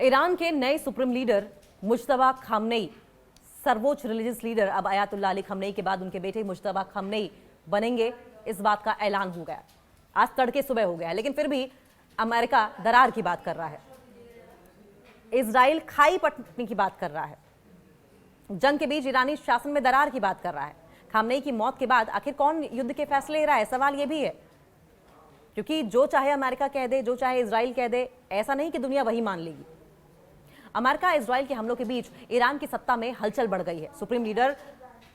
Iran के नए supreme leader Mojtaba Khamenei, सर्वोच्च रिलीजियस लीडर अब आयतुल्लाह अली खमनेई के बाद उनके बेटे मुज्तबा खामनेई बनेंगे, इस बात का ऐलान हो गया। आज तड़के सुबह हो गया है, लेकिन फिर भी अमेरिका दरार की बात कर रहा है, इजराइल खाई पटने की बात कर रहा है, जंग के बीच ईरानी शासन में दरार की बात कर रहा है। खामनेई की मौत के बाद आखिर कौन युद्ध के फैसले ले रहा है, सवाल यह भी है। क्योंकि जो चाहे अमेरिका कह दे, जो चाहे इजराइल कह दे, ऐसा नहीं कि दुनिया वही मान लेगी। अमेरिका इजराइल के हमलों के बीच ईरान की सत्ता में हलचल बढ़ गई है। सुप्रीम लीडर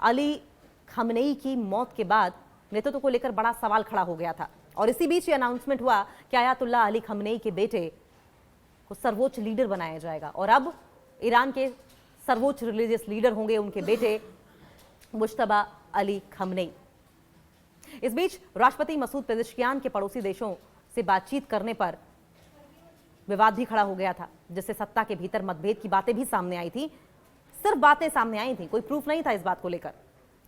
अली खमनेई की मौत के बाद नेतृत्व को लेकर बड़ा सवाल खड़ा हो गया था, और इसी बीच ये अनाउंसमेंट हुआ कि आयतुल्लाह अली खमनेई के बेटे को सर्वोच्च लीडर बनाया जाएगा, और अब ईरान के सर्वोच्च रिलीजियस लीडर होंगे उनके बेटे मुज्तबा अली खमनेई। इस बीच राष्ट्रपति मसूद पेजेश्कियान के पड़ोसी देशों से बातचीत करने पर विवाद भी खड़ा हो गया था, जिससे सत्ता के भीतर मतभेद की बातें भी सामने आई थी। सिर्फ बातें सामने आई थी, कोई प्रूफ नहीं था इस बात को लेकर,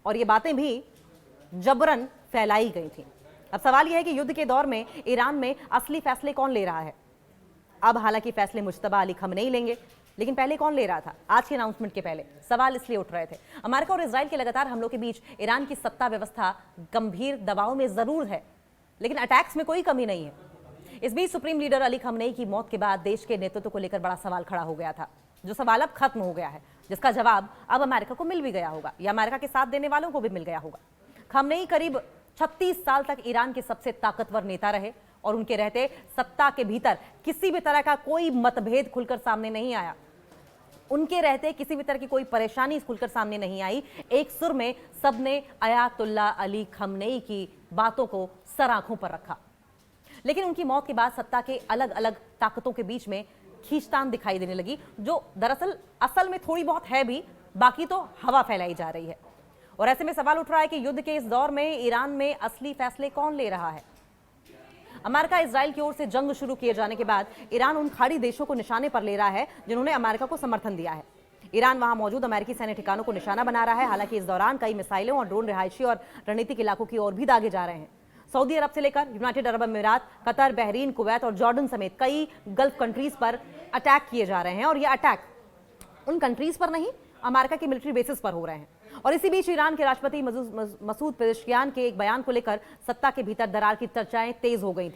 और ये बातें भी जबरन फैलाई गई थी। अब सवाल यह है कि युद्ध के दौर में ईरान में असली फैसले कौन ले रहा है। अब हालांकि फैसले मुज्तबा अली खमनेई लेंगे, लेकिन पहले कौन ले रहा था? आज के अनाउंसमेंट के पहले सवाल इसलिए उठ रहे थे। अमेरिका और इजराइल के लगातार हमलों के बीच ईरान की सत्ता व्यवस्था गंभीर दबाव में जरूर है, लेकिन अटैक्स में कोई कमी नहीं है। इस बीच सुप्रीम लीडर अली खमनेई की मौत के बाद देश के नेतृत्व को लेकर बड़ा सवाल खड़ा हो गया था, जो सवाल अब खत्म हो गया है, जिसका जवाब अब अमेरिका को मिल भी गया होगा, या अमेरिका के साथ देने वालों को भी मिल गया होगा। खमनेई करीब 36 साल तक ईरान के सबसे ताकतवर नेता रहे, और उनके रहते सत्ता के भीतर किसी भी तरह का कोई मतभेद खुलकर सामने नहीं आया। उनके रहते किसी भी तरह की कोई परेशानी खुलकर सामने नहीं आई। एक सुर में सबने आयतुल्लाह अली खमनेई की बातों को सर आंखों पर रखा। लेकिन उनकी मौत के बाद सत्ता के अलग अलग ताकतों के बीच में खींचतान दिखाई देने लगी, जो दरअसल असल में थोड़ी बहुत है भी, बाकी तो हवा फैलाई जा रही है। और ऐसे में सवाल उठ रहा है कि युद्ध के इस दौर में ईरान में असली फैसले कौन ले रहा है। अमेरिका इजराइल की ओर से जंग शुरू किए जाने के बाद ईरान उन खाड़ी देशों को निशाने पर ले रहा है जिन्होंने अमेरिका को समर्थन दिया है। ईरान वहां मौजूद अमेरिकी सैन्य ठिकानों को निशाना बना रहा है। हालांकि इस दौरान कई मिसाइलों और ड्रोन रिहायशी और रणनीतिक इलाकों की ओर भी दागे जा रहे हैं। सऊदी अरब से लेकर यूनाइटेड अरब अमीरात, कतर, बहरीन, कुवैत और जॉर्डन समेत कई गल्फ कंट्रीज पर अटैक किए जा रहे हैं, और ये अटैक उन कंट्रीज पर नहीं, अमेरिका की मिलिट्री बेसिस पर हो रहे हैं। और इसी बीच ईरान के राष्ट्रपति मसूद पेजेश्कियान के एक बयान को लेकर सत्ता के भीतर दरार की चर्चाएं तेज हो गई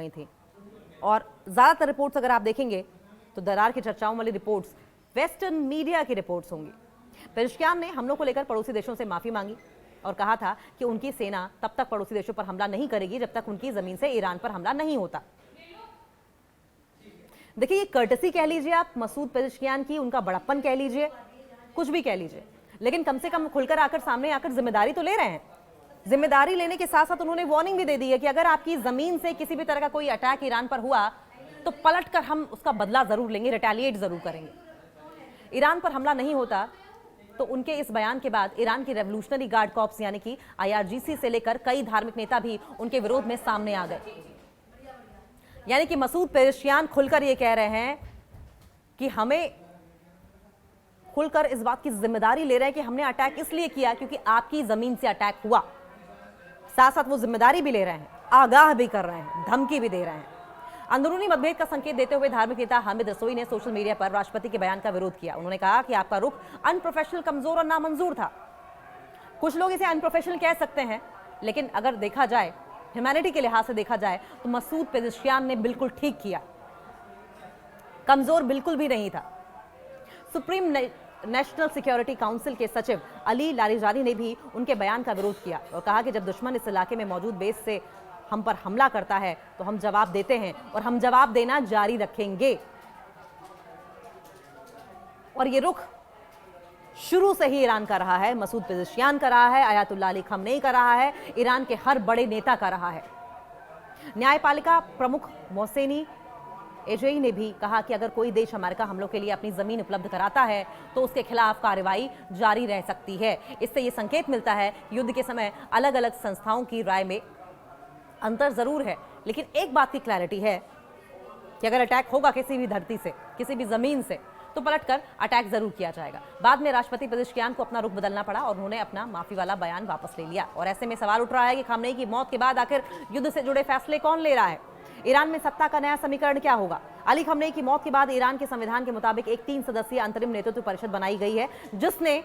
थी। और ज्यादातर रिपोर्ट्स अगर आप देखेंगे तो दरार की चर्चाओं वाली रिपोर्ट्स वेस्टर्न मीडिया की रिपोर्ट्स होंगी। पेजेश्कियान ने हमलों को लेकर पड़ोसी देशों से माफी मांगी और कहा था कि उनकी सेना तब तक पड़ोसी देशों पर हमला नहीं करेगी जब तक उनकी जमीन से ईरान पर हमला नहीं होता। देखिए, ये कर्टसी कह लीजिए आप मसूद पेजेश्कियान की, उनका बड़प्पन कह लीजिए, कुछ भी कह लीजिए, लेकिन कम से कम खुलकर आकर सामने आकर जिम्मेदारी तो ले रहे हैं। जिम्मेदारी लेने के साथ साथ उन्होंने वार्निंग भी दे दी है कि अगर आपकी जमीन से किसी भी तरह का कोई अटैक ईरान पर हुआ तो पलटकर हम उसका बदला जरूर लेंगे, रिटेलिएट जरूर करेंगे। ईरान पर हमला नहीं होता तो उनके इस बयान के बाद ईरान की रेवोल्यूशनरी गार्ड कॉर्प्स यानी कि IRGC से लेकर कई धार्मिक नेता भी उनके विरोध में सामने आ गए। यानी कि मसूद पेजेश्कियान खुलकर ये कह रहे हैं कि हमें खुलकर इस बात की जिम्मेदारी ले रहे हैं कि हमने अटैक इसलिए किया क्योंकि आपकी जमीन से अटैक हुआ। साथ साथ वो जिम्मेदारी भी ले रहे हैं, आगाह भी कर रहे हैं, धमकी भी दे रहे हैं। अंदरूनी मतभेद का संकेत देते हुए धार्मिक नेता हामिद रसोई ने सोशल मीडिया पर राष्ट्रपति के बयान का विरोध किया। उन्होंने कहा कि आपका रुख अनप्रोफेशनल, कमजोर और नामंजूर था। कुछ लोग इसे अनप्रोफेशनल कह सकते हैं, लेकिन अगर देखा जाए, ह्यूमैनिटी के लिहाज से देखा जाए तो मसूद पेजेश्कियान ने बिल्कुल ठीक किया, कमजोर बिल्कुल भी नहीं था। सुप्रीम नेशनल सिक्योरिटी काउंसिल के सचिव अली लारिजानी ने भी उनके बयान का विरोध किया और कहा कि जब दुश्मन इस इलाके में मौजूद बेस से हम पर हमला करता है तो हम जवाब देते हैं और हम जवाब देना जारी रखेंगे। और ये रुख शुरू से ही ईरान का रहा है, मसूद पेजेश्कियान का रहा है, आयतुल्लाह अली खमनेई का रहा है, ईरान के हर बड़े नेता का रहा है। न्यायपालिका प्रमुख मोहसेनी एजेई ने भी कहा कि अगर कोई देश अमेरिका हमलों के लिए अपनी जमीन उपलब्ध कराता है तो उसके खिलाफ कार्रवाई जारी रह सकती है। इससे यह संकेत मिलता है युद्ध के समय अलग अलग संस्थाओं की राय में अंतर जरूर है, लेकिन एक बात की क्लैरिटी है कि अगर अटैक होगा किसी भी धरती से, किसी भी जमीन से, तो पलटकर अटैक जरूर किया जाएगा। बाद में राष्ट्रपति पेजेश्कियान को अपना रुख बदलना पड़ा और उन्होंने अपना माफी वाला बयान वापस ले लिया। और ऐसे में सवाल उठ रहा है कि खामनेई की मौत के बाद आखिर युद्ध से जुड़े फैसले कौन ले रहा है। ईरान में सत्ता का नया समीकरण क्या होगा? अली खमनेई की मौत के बाद ईरान के संविधान के मुताबिक एक 3 सदस्यीय अंतरिम नेतृत्व परिषद बनाई गई है, जिसने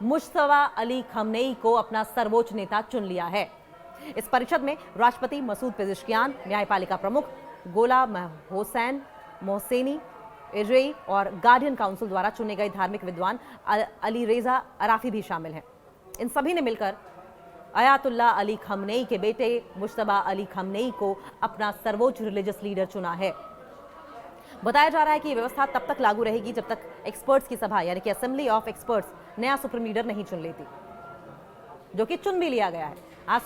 मुश्तबा अली खमनेई को अपना सर्वोच्च नेता चुन लिया है। इस परिषद में राष्ट्रपति मसूद पेजिशकियान, न्यायपालिका प्रमुख गोलाम हुसैन मोहसेनी इजई और गार्डियन काउंसिल द्वारा चुने गए धार्मिक विद्वान अली रेजा अराफी भी शामिल हैं। इन सभी ने मिलकर अयातुल्ला अली खमनेई के बेटे मुश्तबा अली खमनेई को अपना सर्वोच्च रिलीजियस लीडर चुना है। बताया जा रहा है कि यह व्यवस्था तब तक लागू रहेगी जब तक एक्सपर्ट्स की सभा यानी कि असेंबली ऑफ एक्सपर्ट्स नया सुप्रीम लीडर नहीं चुन लेती, जो कि चुन भी लिया गया है। आज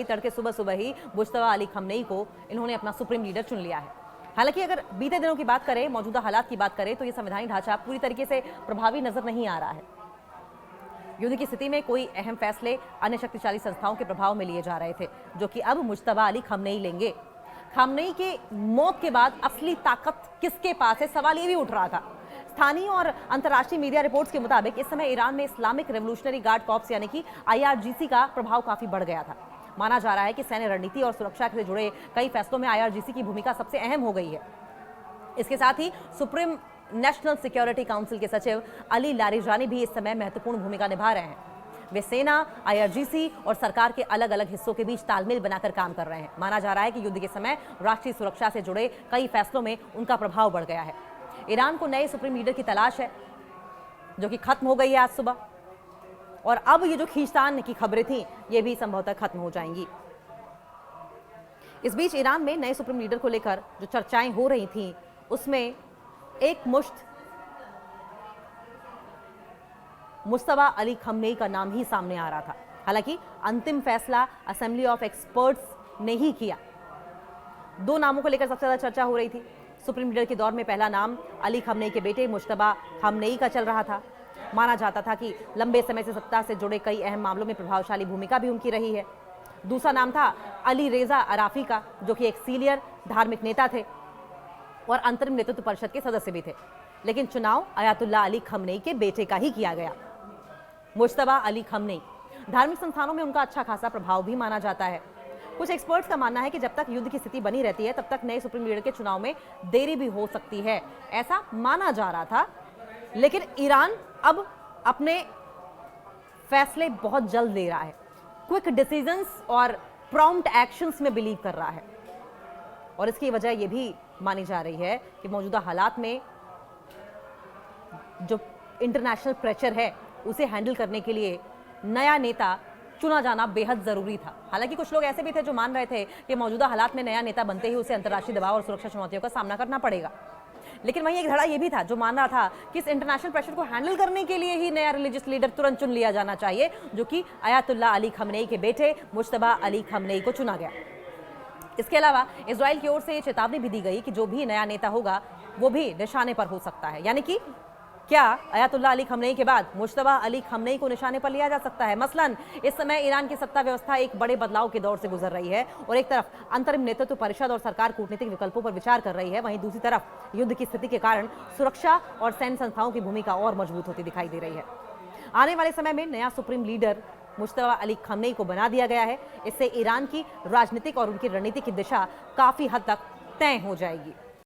तड़के सुबह ही मुश्तबा अली खमनेई को इन्होंने अपना सुप्रीम लीडर चुन लिया है। हालांकि अगर बीते दिनों की बात करें, मौजूदा हालात की बात करें, तो यह संवैधानिक ढांचा पूरी तरीके से प्रभावी नजर नहीं आ रहा है। युद्ध की स्थिति में कोई अहम फैसले अन्य शक्तिशाली संस्थाओं के प्रभाव में लिए जा रहे थे, जो कि अब मुश्तबा अली खमनेई लेंगे। खमनेई के मौत के बाद असली ताकत किसके पास है, सवाल ये भी उठ रहा था। स्थानीय और अंतर्राष्ट्रीय मीडिया रिपोर्ट्स के मुताबिक इस समय ईरान में इस्लामिक रेवोल्यूशनरी गार्ड कॉर्प्स यानी कि IRGC का प्रभाव काफी बढ़ गया था। माना जा रहा है कि सैन्य रणनीति और सुरक्षा से जुड़े कई फैसलों में IRGC की भूमिका सबसे अहम हो गई है। इसके साथ ही सुप्रीम नेशनल सिक्योरिटी काउंसिल के सचिव अली लारिजानी भी इस समय महत्वपूर्ण भूमिका निभा रहे हैं। वे सेना, IRGC और सरकार के अलग अलग हिस्सों के बीच तालमेल बनाकर काम कर रहे हैं। माना जा रहा है कि युद्ध के समय राष्ट्रीय सुरक्षा से जुड़े कई फैसलों में उनका प्रभाव बढ़ गया है। ईरान को नए सुप्रीम लीडर की तलाश है, जो कि खत्म हो गई है आज सुबह, और अब ये जो खींचतान की खबरें थी ये भी संभवतः खत्म हो जाएंगी। इस बीच ईरान में नए सुप्रीम लीडर को लेकर जो चर्चाएं हो रही थीं, उसमें एक मुश्त मुश्तबा अली खमनेई का नाम ही सामने आ रहा था। हालांकि अंतिम फैसला असेंबली ऑफ एक्सपर्ट्स ने ही किया। दो नामों को लेकर सबसे ज्यादा चर्चा हो रही थी। सुप्रीम लीडर के दौर में पहला नाम अली खमनेई के बेटे मुश्तबा खमनेई का चल रहा था। माना जाता था कि लंबे समय से सत्ता से जुड़े कई अहम मामलों में प्रभावशाली भूमिका भी उनकी रही है। दूसरा नाम था अली रेजा अराफी का, जो कि एक सीनियर धार्मिक नेता थे और अंतरिम नेतृत्व परिषद के सदस्य भी थे। लेकिन चुनाव अयातुल्ला अली खमनेई के बेटे का ही किया गया। मुश्तबा अली खमनेई, धार्मिक संस्थानों में उनका अच्छा खासा प्रभाव भी माना जाता है। कुछ एक्सपर्ट्स का मानना है कि जब तक युद्ध की स्थिति बनी रहती है तब तक नए सुप्रीम लीडर के चुनाव में देरी भी हो सकती है, ऐसा माना जा रहा था। लेकिन ईरान अब अपने फैसले बहुत जल्द ले रहा है। क्विक डिसीजंस और प्रॉम्प्ट एक्शंस में बिलीव कर रहा है, और इसकी वजह यह भी मानी जा रही है कि मौजूदा हालात में जो इंटरनेशनल प्रेशर है उसे हैंडल करने के लिए नया नेता चुना जाना बेहद जरूरी था। हालांकि कुछ लोग ऐसे भी थे जो मान रहे थे कि मौजूदा हालात में नया नेता बनते ही उसे अंतर्राष्ट्रीय दबाव और सुरक्षा चुनौतियों का सामना करना पड़ेगा। लेकिन वहीं एक धड़ा ये भी था जो मान रहा था कि इस इंटरनेशनल प्रेशर को हैंडल करने के लिए ही नया रिलीजियस लीडर तुरंत चुन लिया जाना चाहिए, जो कि अयातुल्ला अली खमनेई के बेटे मुश्तबा अली खमनेई को चुना गया। इसके अलावा इजराइल की ओर से ये चेतावनी भी दी गई कि जो भी नया नेता होगा वो भी निशाने पर हो सकता है। यानी कि क्या अयातुल्ला अली खमनेई के बाद मुश्तबा अली खमनेई को निशाने पर लिया जा सकता है? मसलन इस समय ईरान की सत्ता व्यवस्था एक बड़े बदलाव के दौर से गुजर रही है, और एक तरफ अंतरिम नेतृत्व परिषद और सरकार कूटनीतिक विकल्पों पर विचार कर रही है, वहीं दूसरी तरफ युद्ध की स्थिति के कारण सुरक्षा और सैन्य संस्थाओं की भूमिका और मजबूत होती दिखाई दे रही है। आने वाले समय में नया supreme leader Mushtaba Ali Khamenei को बना दिया गया है। इससे ईरान की राजनीतिक और उनकी रणनीति की दिशा काफी हद तक तय हो जाएगी।